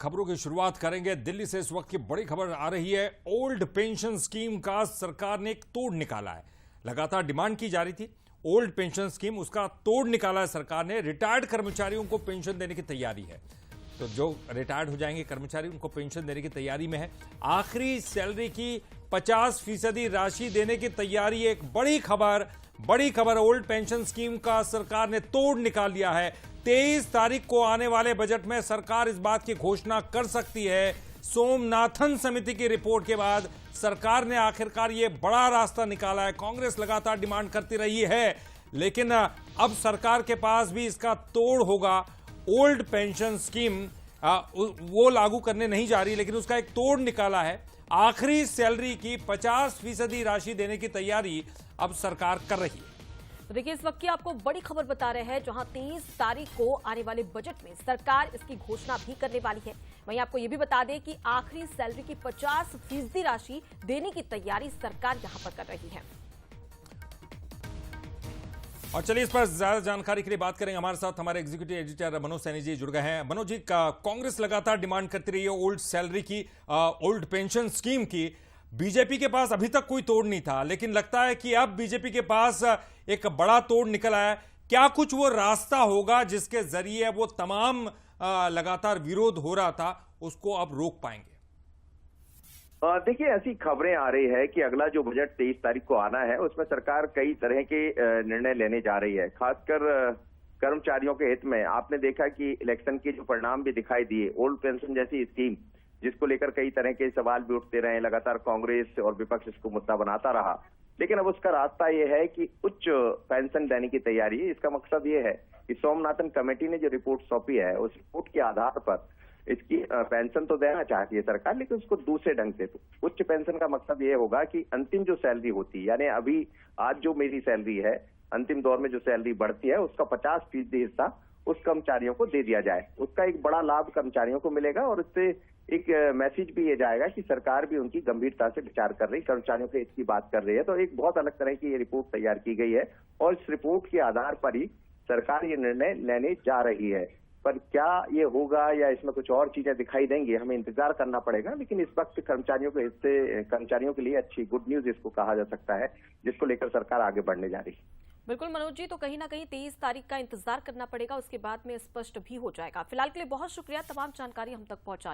खबरों की शुरुआत करेंगे दिल्ली से। इस वक्त की बड़ी खबर आ रही है, ओल्ड पेंशन स्कीम का सरकार ने एक तोड़ निकाला है। लगातार डिमांड की जा रही थी ओल्ड पेंशन स्कीम, उसका तोड़ निकाला है सरकार ने। रिटायर्ड कर्मचारियों को पेंशन देने की तैयारी है, तो जो रिटायर्ड हो जाएंगे कर्मचारी उनको पेंशन देने की तैयारी में है। आखिरी सैलरी की 50% राशि देने की तैयारी। एक बड़ी खबर, ओल्ड पेंशन स्कीम का सरकार ने तोड़ निकाल लिया है। 23 तारीख को आने वाले बजट में सरकार इस बात की घोषणा कर सकती है। सोमनाथन समिति की रिपोर्ट के बाद सरकार ने आखिरकार ये बड़ा रास्ता निकाला है। कांग्रेस लगातार डिमांड करती रही है, लेकिन अब सरकार के पास भी इसका तोड़ होगा। ओल्ड पेंशन स्कीम वो लागू करने नहीं जा रही, लेकिन उसका एक तोड़ निकाला है। आखिरी सैलरी की 50% राशि देने की तैयारी अब सरकार कर रही है। तो देखिए, इस वक्त की आपको बड़ी खबर बता रहे हैं, जहां 23 तारीख को आने वाले बजट में सरकार इसकी घोषणा भी करने वाली है। वहीं आपको यह भी बता दें कि आखिरी सैलरी की 50% राशि देने की तैयारी सरकार यहां पर कर रही है। और चलिए इस पर ज्यादा जानकारी के लिए बात करेंगे। हमारे साथ हमारे एग्जीक्यूटिव एडिटर मनोज सैनी जी जुड़ गए हैं। मनोज जी, कांग्रेस लगातार डिमांड करती रही है ओल्ड सैलरी की, ओल्ड पेंशन स्कीम की। बीजेपी के पास अभी तक कोई तोड़ नहीं था, लेकिन लगता है कि अब बीजेपी के पास एक बड़ा तोड़ निकल आया। क्या कुछ वो रास्ता होगा जिसके जरिए वो तमाम लगातार विरोध हो रहा था उसको अब रोक पाएंगे? देखिए, ऐसी खबरें आ रही है कि अगला जो बजट 23 तारीख को आना है उसमें सरकार कई तरह के निर्णय लेने जा रही है, खासकर कर्मचारियों के हित में। आपने देखा कि इलेक्शन के जो परिणाम भी दिखाई दिए, ओल्ड पेंशन जैसी स्कीम जिसको लेकर कई तरह के सवाल भी उठते रहे, लगातार कांग्रेस और विपक्ष इसको मुद्दा बनाता रहा, लेकिन अब उसका रास्ता ये है कि उच्च पेंशन देने की तैयारी है। इसका मकसद ये है कि सोमनाथन कमेटी ने जो रिपोर्ट सौंपी है उस रिपोर्ट के आधार पर इसकी पेंशन तो देना चाहती है सरकार, लेकिन उसको दूसरे ढंग से। तो उच्च पेंशन का मकसद ये होगा कि अंतिम जो सैलरी होती है, यानी अभी आज जो मेरी सैलरी है, अंतिम दौर में जो सैलरी बढ़ती है उसका 50% हिस्सा उस कर्मचारियों को दे दिया जाए। उसका एक बड़ा लाभ कर्मचारियों को मिलेगा और उससे एक मैसेज भी ये जाएगा कि सरकार भी उनकी गंभीरता से विचार कर रही, कर्मचारियों के हित की बात कर रही है। तो एक बहुत अलग तरह की ये रिपोर्ट तैयार की गई है और इस रिपोर्ट के आधार पर ही सरकार ये निर्णय लेने जा रही है। पर क्या ये होगा या इसमें कुछ और चीजें दिखाई देंगी, हमें इंतजार करना पड़ेगा। लेकिन इस वक्त कर्मचारियों के लिए अच्छी गुड न्यूज इसको कहा जा सकता है, जिसको लेकर सरकार आगे बढ़ने जा रही है। बिल्कुल मनोज जी, तो कहीं ना कहीं 23 तारीख का इंतजार करना पड़ेगा, उसके बाद में स्पष्ट भी हो जाएगा। फिलहाल के लिए बहुत शुक्रिया तमाम जानकारी हम तक पहुंचाने।